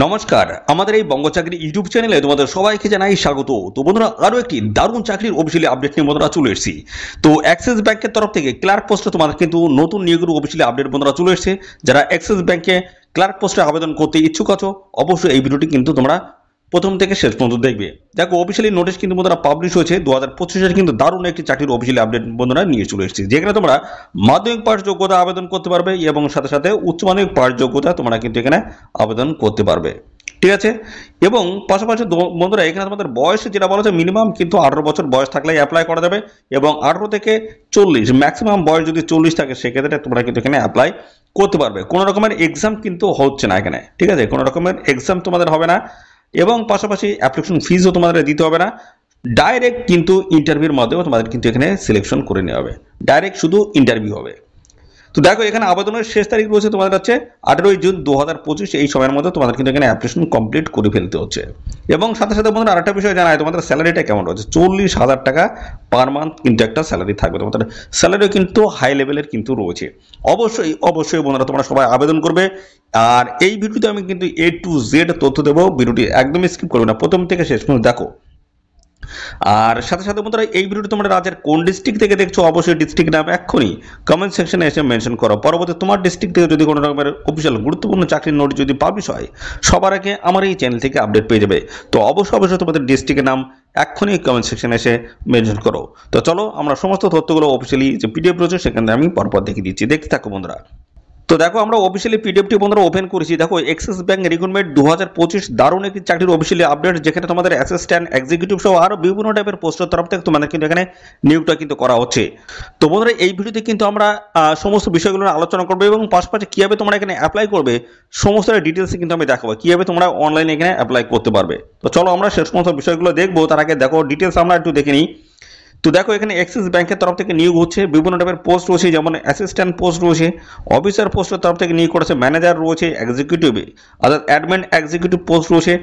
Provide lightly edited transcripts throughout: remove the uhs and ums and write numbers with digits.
নমস্কার, আমাদের এই বঙ্গ চাকরি ইউটিউব চ্যানেলে তোমাদের সবাইকে জানাই স্বাগত। তো বন্ধুরা, আরও একটি দারুণ চাকরির অফিসিয়ালি আপডেট নিয়ে বন্ধুরা চলে এসেছি। তো অ্যাক্সিস ব্যাংকের তরফ থেকে ক্লার্ক পোস্টে তোমাদের কিন্তু নতুন নিয়োগের অফিসিয়ালি আপডেট বন্ধুরা চলে এসেছে। যারা অ্যাক্সিস ব্যাংকে ক্লার্ক পোস্টে আবেদন করতে ইচ্ছুক আছো, অবশ্যই এই ভিডিওটি কিন্তু তোমরা প্রথম থেকে শেষ পর্যন্ত দেখবে। দেখো, অফিসিয়ালি নোটিশ কিন্তু বন্ধুরা পাবলিশ হয়েছে 2025-এর কিন্তু দারুণ একটি চাকরির অফিসিয়ালি আপডেট বন্ধুরা নিয়ে চলে এসেছে, যেখানে তোমরা মাধ্যমিক পাস যোগ্যতা আবেদন করতে পারবে এবং সাথে সাথে উচ্চ মাধ্যমিক পাস যোগ্যতা তোমরা কিন্তু এখানে আবেদন করতে পারবে। ঠিক আছে, এবং পাশাপাশি বন্ধুরা এখানে তোমাদের বয়স যেটা বলা যায় মিনিমাম কিন্তু 18 বছর বয়স থাকলেই অ্যাপ্লাই করা যাবে, এবং 18 থেকে 40 ম্যাক্সিমাম বয়স যদি 40 থাকে সেক্ষেত্রে তোমরা কিন্তু এখানে অ্যাপ্লাই করতে পারবে। কোনো রকমের এক্সাম কিন্তু হচ্ছে না এখানে, ঠিক আছে, কোনো রকমের এক্সাম তোমাদের হবে না, এবং পাশাপাশি অ্যাপ্লিকেশন ফিজও তোমাদের দিতে হবে না। ডাইরেক্ট কিন্তু ইন্টারভিউর মাধ্যমে তোমাদের কিন্তু এখানে সিলেকশন করে নেওয়া হবে, ডাইরেক্ট শুধু ইন্টারভিউ হবে। তো দেখো, এখানে আবেদনের শেষ তারিখ রয়েছে তোমাদের হচ্ছে 18 জুন 2025। এই সময়ের মধ্যে তোমাদের কিন্তু এখানে অ্যাপ্লিকেশন কমপ্লিট করে ফেলতে হচ্ছে। এবং সাথে সাথে বন্ধুরা আরেকটা বিষয় জানাই, তোমাদের স্যালারিটা কেমন রয়েছে, 40,000 টাকা পার মান্থ কিন্তু একটা স্যালারি থাকবে। তোমাদের স্যালারিও কিন্তু হাই লেভেলের কিন্তু রয়েছে। অবশ্যই অবশ্যই বন্ধুরা তোমরা সবাই আবেদন করবে। আর এই ভিডিওতে আমি কিন্তু A to Z তথ্য দেবো, ভিডিওটি একদমই স্কিপ করবে না, প্রথম থেকে শেষ পর্যন্ত দেখো। আর সাথে সাথে বন্ধুরা এই ভিডিওটি তোমরা রাজ্যের কোন ডিস্ট্রিক্ট থেকে দেখছো, অবশ্যই ডিস্ট্রিক্ট নাম এক্ষুনি কমেন্ট সেকশনে এসে মেনশন করো। পরবর্তী তোমার ডিস্ট্রিক্ট থেকে যদি কোনো রকমের অফিসিয়াল গুরুত্বপূর্ণ চাকরির নোটিশ যদি পাবলিশ হয়, সবার আগে আমার এই চ্যানেল থেকে আপডেট পেয়ে যাবে। তো অবশ্যই অবশ্যই তোমাদের ডিস্ট্রিক্টের নাম এক্ষুনি কমেন্ট সেকশনে এসে মেনশন করো। তো চলো আমরা সমস্ত তথ্যগুলো অফিসিয়ালি যে পিডিএফ রয়েছে সেখানে আমি পরপর দেখিয়ে দিচ্ছি, দেখতে থাকো বন্ধুরা। তো দেখো, আমরা অফিসিয়ালি পিডিএফটি বন্ধুরা ওপেন করেছি। দেখো, এক্সিস ব্যাংক রিক্রুটমেন্ট 2025 দারুণ একটি চাকরির অফিসিয়ালি আপডেট, যেখানে তোমাদের অ্যাসিস্ট্যান্ট এক্সিকিউটিভ সহ আরও বিভিন্ন টাইপের পোস্টের তরফ থেকে তোমাদের কিন্তু এখানে নিয়োগটা কিন্তু করা হচ্ছে। তো বন্ধুরা এই ভিডিওতে কিন্তু আমরা সমস্ত বিষয়গুলো নিয়ে আলোচনা করবো, এবং পাশাপাশি কীভাবে তোমরা এখানে অ্যাপ্লাই করবে সমস্ত ডিটেলসে কিন্তু আমি দেখাবো, কীভাবে তোমরা অনলাইনে এখানে অ্যাপ্লাই করতে পারবে। তো চলো আমরা সে সমস্ত বিষয়গুলো দেখবো। তার আগে দেখো ডিটেলস আমরা একটু দেখে নিই। তো দেখো, এখানে অ্যাক্সিস ব্যাংকের তরফ থেকে নিয়োগ হচ্ছে, বিভিন্ন টাইপের পোস্ট রয়েছে, যেমন অ্যাসিস্ট্যান্ট পোস্ট রয়েছে, অফিসার পোস্টের তরফ থেকে নিয়োগ করেছে, ম্যানেজার রয়েছে, এক্সিকিউটিভে অর্থাৎ অ্যাডমিন এক্সিকিউটিভ পোস্ট রয়েছে,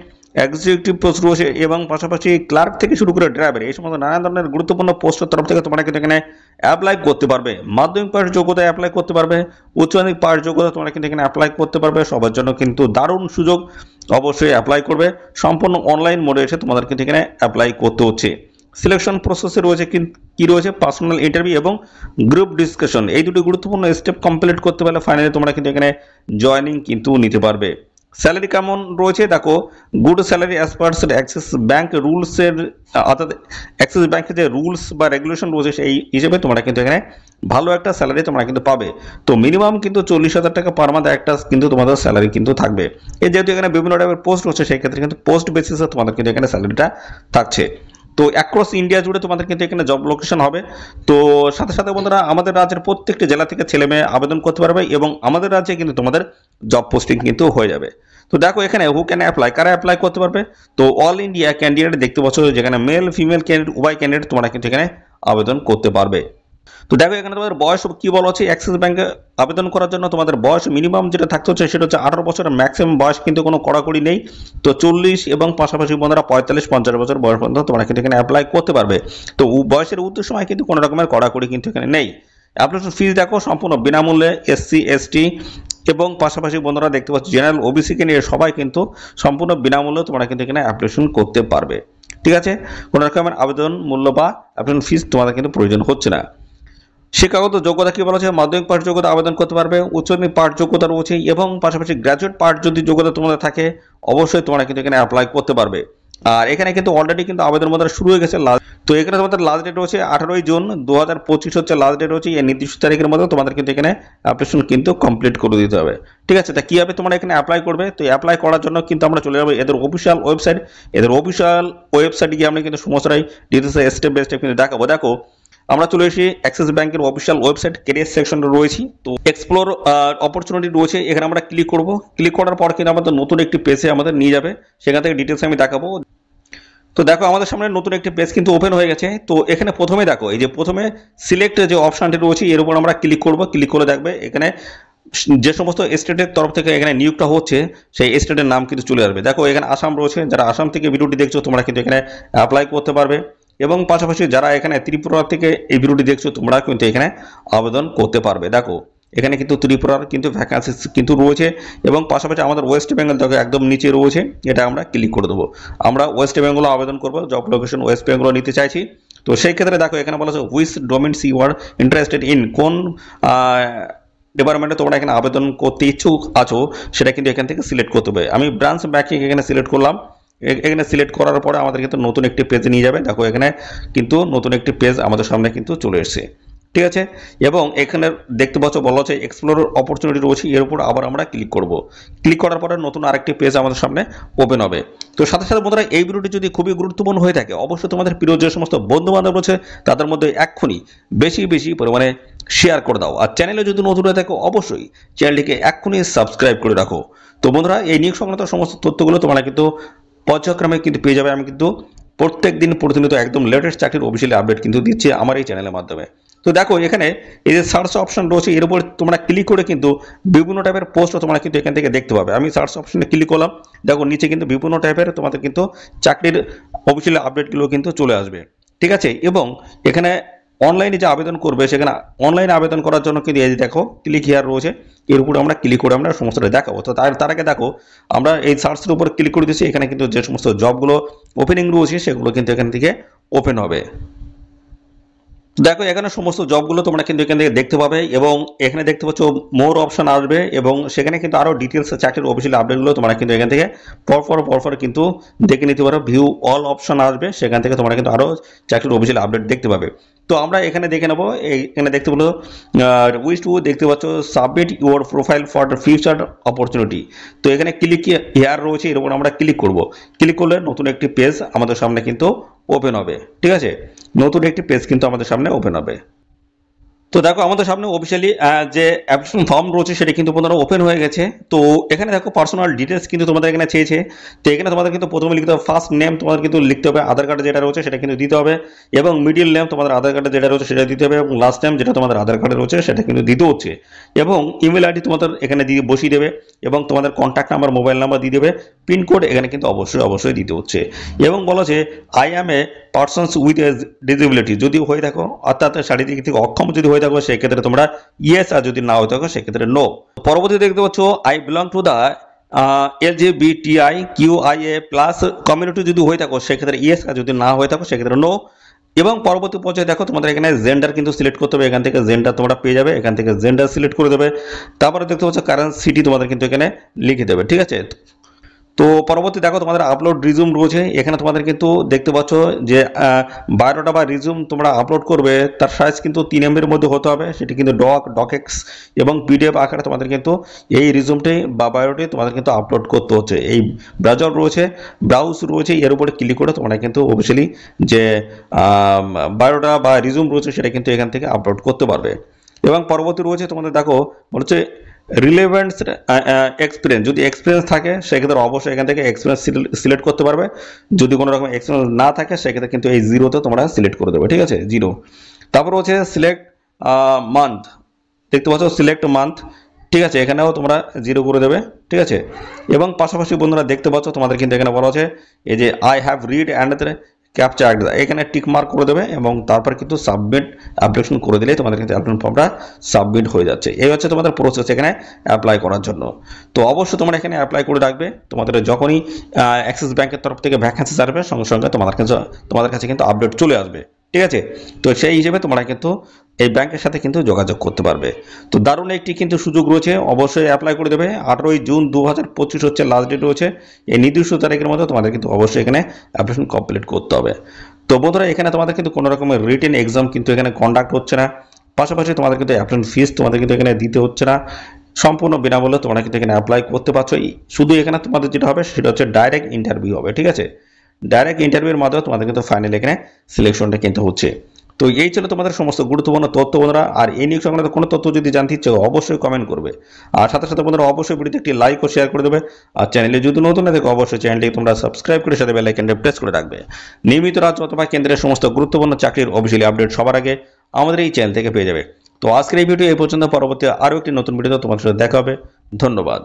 এক্সিকিউটিভ পোস্ট রয়েছে, এবং পাশাপাশি ক্লার্ক থেকে শুরু করে ড্রাইভার, এই সমস্ত নানা ধরনের গুরুত্বপূর্ণ পোস্টের তরফ থেকে তোমরা কিন্তু এখানে অ্যাপ্লাই করতে পারবে। মাধ্যমিক পাস যোগ্যতা অ্যাপ্লাই করতে পারবে, উচ্চ মাধ্যমিক পাস যোগ্যতা তোমরা কিন্তু এখানে অ্যাপ্লাই করতে পারবে। সবার জন্য কিন্তু দারুণ সুযোগ, অবশ্যই অ্যাপ্লাই করবে। সম্পূর্ণ অনলাইন মোডে এসে তোমাদের কিন্তু এখানে অ্যাপ্লাই করতে হচ্ছে। সিলেকশন প্রসেসে রয়েছে কি রয়েছে পার্সোনাল ইন্টারভিউ এবং গ্রুপ ডিসকাশন, এই দুটি গুরুত্বপূর্ণ স্টেপ কমপ্লিট করতে পারলে ফাইনালি তোমরা কিন্তু এখানে জয়েনিং কিন্তু নিতে পারবে। স্যালারি কেমন রয়েছে দেখো, good salary as per Axis bank রুলসের, অর্থাৎ অ্যাক্সিস ব্যাংকের যে রুলস বা রেগুলেশন রয়েছে সেই হিসেবে তোমরা কিন্তু এখানে ভালো একটা স্যালারি তোমরা কিন্তু পাবে। তো মিনিমাম কিন্তু 40,000 টাকা পার মান্থ একটা কিন্তু তোমাদের স্যালারি কিন্তু থাকবে। এই যেহেতু এখানে বিভিন্ন টাইপের পোস্ট রয়েছে, সেই ক্ষেত্রে কিন্তু পোস্ট বেসিসে তোমাদের কিন্তু এখানে স্যালারিটা থাকছে। তো অ্যাক্রস ইন্ডিয়া জুড়ে তোমাদের কিন্তু এখানে জব লোকেশন হবে। তো সাথে সাথে বন্ধুরা আমাদের রাজ্যের প্রত্যেকটি জেলা থেকে ছেলে মেয়ে আবেদন করতে পারবে, এবং আমাদের রাজ্যে কিন্তু তোমাদের জব পোস্টিং কিন্তু হয়ে যাবে। তো দেখো, এখানে হু ক্যান অ্যাপ্লাই, কারা অ্যাপ্লাই করতে পারবে, তো অল ইন্ডিয়া ক্যান্ডিডেট দেখতে পাচ্ছ, যেখানে মেল ফিমেল ক্যান্ডিডেট উভয় ক্যান্ডিডেট তোমরা কিন্তু এখানে আবেদন করতে পারবে। তো দেখো, এখানে তোমাদের বয়স কি বলা হচ্ছে, অ্যাক্সিস ব্যাংকে আবেদন করার জন্য তোমাদের বয়স মিনিমাম যেটা থাকতে হচ্ছে সেটা হচ্ছে 18 বছর, ম্যাক্সিমাম বয়স কিন্তু কোনো কড়াকড়ি নেই। তো 40 এবং পাশাপাশি বন্ধুরা 45-50 বছর বয়স পর্যন্ত তোমরা কিন্তু এখানে অ্যাপ্লাই করতে পারবে। তো বয়সের উত্তর সময় কিন্তু কোনো রকমের কড়াকড়ি কিন্তু এখানে নেই। অ্যাপ্লিকেশন ফিস দেখো সম্পূর্ণ বিনামূল্যে, SC ST এবং পাশাপাশি বন্ধুরা দেখতে পাচ্ছ জেনারেল OBC-কে নিয়ে সবাই কিন্তু সম্পূর্ণ বিনামূল্যে তোমরা কিন্তু এখানে অ্যাপ্লিকেশন করতে পারবে। ঠিক আছে, কোনো রকমের আবেদন মূল্য বা অ্যাপ্লিকেশন ফিস তোমাদের কিন্তু প্রয়োজন হচ্ছে না। শিক্ষাগত যোগ্যতা কি বলা হচ্ছে, মাধ্যমিক পাঠ যোগ্যতা আবেদন করতে পারবে, উচ্চ মাধ্যমিক পাঠ যোগ্যতা রয়েছে, এবং পাশাপাশি গ্র্যাজুয়েট পাঠ যদি যোগ্যতা তোমাদের থাকে অবশ্যই তোমরা কিন্তু এখানে অ্যাপ্লাই করতে পারবে। আর এখানে কিন্তু অলরেডি কিন্তু আবেদন মধ্যে শুরু হয়ে গেছে। তো এখানে তোমাদের লাস্ট ডেট রয়েছে 18 জুন 2025 হচ্ছে লাস্ট ডেট রয়েছে। এই নির্দিষ্ট তারিখের মধ্যে তোমাদের কিন্তু এখানে অ্যাপ্লিকেশন কিন্তু কমপ্লিট করে দিতে হবে। ঠিক আছে, তা কীভাবে তোমরা এখানে অ্যাপ্লাই করবে, তো অ্যাপ্লাই করার জন্য কিন্তু আমরা চলে যাবো এদের অফিসিয়াল ওয়েবসাইট। এদের অফিসিয়াল ওয়েবসাইটে গিয়ে আমরা কিন্তু সমস্তটাই ডিটেলস স্টেপ বাই স্টেপ কিন্তু দেখাবো। দেখো, আমরা চলে এসেছি অ্যাক্সিস ব্যাংকের অফিসিয়াল ওয়েবসাইট, ক্যারিয়ার সেকশনে রয়েছি। তো এক্সপ্লোর অপরচুনিটি রয়েছে, এখানে আমরা ক্লিক করব। ক্লিক করার পর কিন্তু আমাদের নতুন একটি পেজে আমাদের নিয়ে যাবে, সেখান থেকে ডিটেলস আমি দেখাবো। তো দেখো, আমাদের সামনে নতুন একটি পেজ কিন্তু ওপেন হয়ে গেছে। তো এখানে প্রথমে দেখো, এই যে প্রথমে সিলেক্ট যে অপশনটি রয়েছে এর উপর আমরা ক্লিক করব। ক্লিক করে দেখবে এখানে যে সমস্ত স্টেটের তরফ থেকে এখানে নিয়োগটা হচ্ছে সেই স্টেটের নাম কিন্তু চলে আসবে। দেখো, এখানে আসাম রয়েছে, যারা আসাম থেকে ভিডিওটি দেখছো তোমরা কিন্তু এখানে অ্যাপ্লাই করতে পারবে, এবং পাশাপাশি যারা এখানে ত্রিপুরা থেকে এই ভিডিওটি দেখছো তোমরা কিন্তু এখানে আবেদন করতে পারবে। দেখো, এখানে কিন্তু ত্রিপুরার কিন্তু ভ্যাকান্সি কিন্তু রয়েছে এবং পাশাপাশি আমাদের ওয়েস্ট বেঙ্গল দেখো একদম নিচে রয়েছে, এটা আমরা ক্লিক করে দেবো। আমরা ওয়েস্ট বেঙ্গল আবেদন করবো, জব লোকেশন ওয়েস্ট বেঙ্গল নিতে চাইছি। তো সেই ক্ষেত্রে দেখো এখানে বলা হচ্ছে which domains you are interested in, কোন ডিপার্টমেন্টে তোমরা এখানে আবেদন করতে ইচ্ছুক আছো সেটা কিন্তু এখান থেকে সিলেক্ট করতে হবে। আমি ব্রাঞ্চ ব্যাংকিং এখানে সিলেক্ট করলাম। এখানে সিলেক্ট করার পরে আমাদের কিন্তু নতুন একটি পেজে নিয়ে যাবে। দেখো এখানে কিন্তু নতুন একটি পেজ আমাদের সামনে কিন্তু চলে এসেছে, ঠিক আছে। এবং এখানে দেখতে পাচ্ছ বলা হচ্ছে এক্সপ্লোর অপরচুনিটি রয়েছে, এর উপর আবার আমরা ক্লিক করব। ক্লিক করার পরে নতুন আরেকটি পেজ আমাদের সামনে ওপেন হবে। তো সাথে সাথে বন্ধুরা এই ভিডিওটি যদি খুবই গুরুত্বপূর্ণ হয়ে থাকে অবশ্যই তোমাদের প্রিয় যে সমস্ত বন্ধু বান্ধব রয়েছে তাদের মধ্যে এক্ষুনি বেশি বেশি পরিমাণে শেয়ার করে দাও। আর চ্যানেলে যদি নতুন হয়ে থাকো অবশ্যই চ্যানেলটিকে এক্ষুনি সাবস্ক্রাইব করে রাখো। তো বন্ধুরা এই নিয়োগ সংক্রান্ত সমস্ত তথ্যগুলো তোমরা কিন্তু পর্যায়ক্রমে কিন্তু পেয়ে যাবে। আমি কিন্তু প্রত্যেক দিন প্রতিনিয়ত একদম লেটেস্ট চাকরির অফিসিয়ালি আপডেট কিন্তু দিচ্ছি আমার এই চ্যানেলের মাধ্যমে। তো দেখো এখানে এই যে সার্চ অপশন রয়েছে এর উপর তোমরা ক্লিক করে কিন্তু বিভিন্ন টাইপের পোস্ট তোমরা কিন্তু এখান থেকে দেখতে পাবে। আমি সার্চ অপশনে ক্লিক করলাম, দেখো নিচে কিন্তু বিভিন্ন টাইপের তোমাদের কিন্তু চাকরির অফিসিয়ালি আপডেটগুলো কিন্তু চলে আসবে, ঠিক আছে। এবং এখানে অনলাইনে যে আবেদন করবে সেখানে অনলাইনে আবেদন করার জন্য কিন্তু এই যে দেখো ক্লিক হিয়ার রয়েছে, এর উপর আমরা ক্লিক করে আমরা সমস্তটা দেখাবো। তো তার আগে দেখো আমরা এই সার্চের উপর ক্লিক করে দিচ্ছি, এখানে কিন্তু যে সমস্ত জবগুলো ওপেনিং রয়েছে সেগুলো কিন্তু এখান থেকে ওপেন হবে। দেখো এখানে সমস্ত জবগুলো তোমরা কিন্তু এখান থেকে দেখতে পাবে এবং এখানে দেখতে পাচ্ছ মোর অপশন আসবে এবং সেখানে কিন্তু আরো ডিটেলস চাকরির অফিসিয়াল আপডেটগুলো তোমরা কিন্তু এখান থেকে পরপর কিন্তু দেখে নিতে পারো। ভিউ অল অপশন আসবে, সেখান থেকে তোমরা কিন্তু আরো চাকরির অফিসিয়াল আপডেট দেখতে পাবে। তো আমরা এখানে দেখে নেবো, এখানে দেখতে পেলো উইশ টু দেখতে পাচ্ছ submit your profile for future opportunity. তো এখানে ক্লিক হিয়ার রয়েছে, এর উপর আমরা ক্লিক করব। ক্লিক করলে নতুন একটি পেজ আমাদের সামনে কিন্তু ওপেন হবে, ঠিক আছে। নতুন একটি পেজ কিন্তু আমাদের সামনে ওপেন হবে। তো দেখো আমাদের সামনে অফিসিয়ালি যে অ্যাপ্লিকেশন ফর্ম রয়েছে সেটা কিন্তু পুনরায় ওপেন হয়ে গেছে। তো এখানে দেখো পার্সোনাল ডিটেলস কিন্তু তোমাদের এখানে চেয়েছে। তো এখানে তোমাদের কিন্তু প্রথমে লিখতে হবে ফার্স্ট নেম, তোমাদের কিন্তু লিখতে হবে আধার কার্ডে যেটা রয়েছে সেটা কিন্তু দিতে হবে, এবং মিডিল নেম তোমাদের আধার কার্ডে যেটা রয়েছে সেটা দিতে হবে, এবং লাস্ট নেম যেটা তোমাদের আধার কার্ডে রয়েছে সেটা কিন্তু দিতে হচ্ছে, এবং ইমেল আইডি তোমাদের এখানে দিয়ে বসিয়ে দেবে, এবং তোমাদের কন্ট্যাক্ট নাম্বার মোবাইল নাম্বার দিয়ে দেবে, পিনকোড এখানে কিন্তু অবশ্যই দিতে হচ্ছে। এবং বলা যে I am a persons with a disability, যদি হয়ে থাকো অর্থাৎ শারীরিক দিক থেকে অক্ষম যদি হয়ে থাকো সেক্ষেত্রে তোমরা ইয়েস, আর যদি না হয়ে থাকো সেক্ষেত্রে নো। পরবর্তী দেখতে পাচ্ছ I belong to the LGBTIQIA plus community যদি হয়ে থাকো সেক্ষেত্রে ইয়েস, আর যদি না হয়ে থাকো সেক্ষেত্রে নো। এবং পরবর্তী পর্যায়ে দেখো তোমাদের এখানে জেন্ডার কিন্তু সিলেক্ট করতে হবে, এখান থেকে জেন্ডার তোমরা পেয়ে যাবে, এখান থেকে জেন্ডার সিলেক্ট করে দেবে। তারপরে দেখতে পাচ্ছ কারেন্ট সিটি তোমাদের কিন্তু এখানে লিখে দেবে, ঠিক আছে। তো পরবর্তী দেখো তোমাদের আপলোড রিজুম রয়েছে, এখানে তোমাদের কিন্তু দেখতে পাচ্ছ যে বায়োডাটা বা রিজুম তোমরা আপলোড করবে তার সাইজ কিন্তু 3 MB মধ্যে হতে হবে, সেটি কিন্তু ডকেক্স এবং PDF আকারে তোমাদের কিন্তু এই রিজুমটি বা বায়োটি তোমাদের কিন্তু আপলোড করতে হচ্ছে। এই ব্রাউজার রয়েছে, ব্রাউজ রয়েছে, এর উপরে ক্লিক করে তোমরা কিন্তু অফিসিয়ালি যে বায়োডাটা বা রিজুম রয়েছে সেটা কিন্তু এখান থেকে আপলোড করতে পারবে। এবং পরবর্তী রয়েছে তোমাদের দেখো বলছে রিলেভেন্ট এক্সপিরিয়েন্স, যদি এক্সপিরিয়েন্স থাকে সেক্ষেত্রে অবশ্যই এখান থেকে এক্সপিরিয়েন্স সিলেক্ট করতে পারবে, যদি কোনো রকম এক্সপিরিয়েন্স না থাকে সেক্ষেত্রে কিন্তু এই জিরোতে তোমরা সিলেক্ট করে দেবে, ঠিক আছে, জিরো। তারপর হচ্ছে সিলেক্ট মান্থ, দেখতে পাচ্ছ সিলেক্ট মান্থ, ঠিক আছে, এখানেও তোমরা জিরো করে দেবে, ঠিক আছে। এবং পাশাপাশি বন্ধুরা দেখতে পাচ্ছ তোমাদের কিন্তু এখানে বলা আছে এই যে I have read and captcha এখানে টিক মার্ক করে দেবে এবং তারপর কিন্তু সাবমিট অ্যাপ্লিকেশন করে দিলেই তোমাদের কিন্তু অ্যাপ্লিকেশন ফর্মটা সাবমিট হয়ে যাচ্ছে। এই হচ্ছে তোমাদের প্রসেস এখানে অ্যাপ্লাই করার জন্য। তো অবশ্যই তোমরা এখানে অ্যাপ্লাই করে রাখবে, তোমাদের যখনই অ্যাক্সিস ব্যাংকের তরফ থেকে ভ্যাকেন্সি আসবে সঙ্গে সঙ্গে তোমাদের কাছে কিন্তু আপডেট চলে আসবে, ঠিক আছে। তো সেই হিসেবে তোমরা কিন্তু এই ব্যাংকের সাথে কিন্তু যোগাযোগ করতে পারবে। তো দারুণ একটি কিন্তু সুযোগ রয়েছে, অবশ্যই অ্যাপ্লাই করে দেবে। 18 জুন 2025 হচ্ছে লাস্ট ডেট রয়েছে, এই নির্দিষ্ট তারিখের মধ্যে তোমাদের কিন্তু অবশ্যই এখানে অ্যাপ্লিকেশন কমপ্লিট করতে হবে। তো বন্ধুরা এখানে তোমাদের কিন্তু কোনো রকমের রিটেন এক্সাম কিন্তু এখানে কন্ডাক্ট হচ্ছে না, পাশাপাশি তোমাদের কিন্তু অ্যাপ্লিকেশন ফিস তোমাদের কিন্তু এখানে দিতে হচ্ছে না, সম্পূর্ণ বিনামূল্যে তোমরা কিন্তু এখানে অ্যাপ্লাই করতে পারছো। শুধু এখানে তোমাদের যেটা হবে সেটা হচ্ছে ডাইরেক্ট ইন্টারভিউ হবে, ঠিক আছে। ডাইরেক্ট ইন্টারভিউর মাধ্যমে তোমাদের কিন্তু ফাইনাল এখানে সিলেকশনটা কিন্তু হচ্ছে। তো এই ছিল তোমাদের সমস্ত গুরুত্বপূর্ণ তথ্য বন্ধুরা। আর এই নিয়োগ সংক্রান্ত কোনো তথ্য যদি জানতে ইচ্ছে অবশ্যই কমেন্ট করবে, আর সাথে সাথে বন্ধুরা অবশ্যই ভিডিওতে একটি লাইক ও শেয়ার করে দেবে। আর চ্যানেলে যদি নতুন না দেখো অবশ্যই চ্যানেলটিকে তোমরা সাবস্ক্রাইব করে সাথে বেল আইকনটা প্রেস করে রাখবে। নিয়মিত রাজ্য অথবা কেন্দ্রের সমস্ত গুরুত্বপূর্ণ চাকরির অফিসিয়ালি আপডেট সবার আগে আমাদের এই চ্যানেল থেকে পেয়ে যাবে। তো আজকের এই ভিডিও এই পর্যন্ত, পরবর্তী আরও একটি নতুন ভিডিওতে তোমার সাথে দেখা হবে। ধন্যবাদ।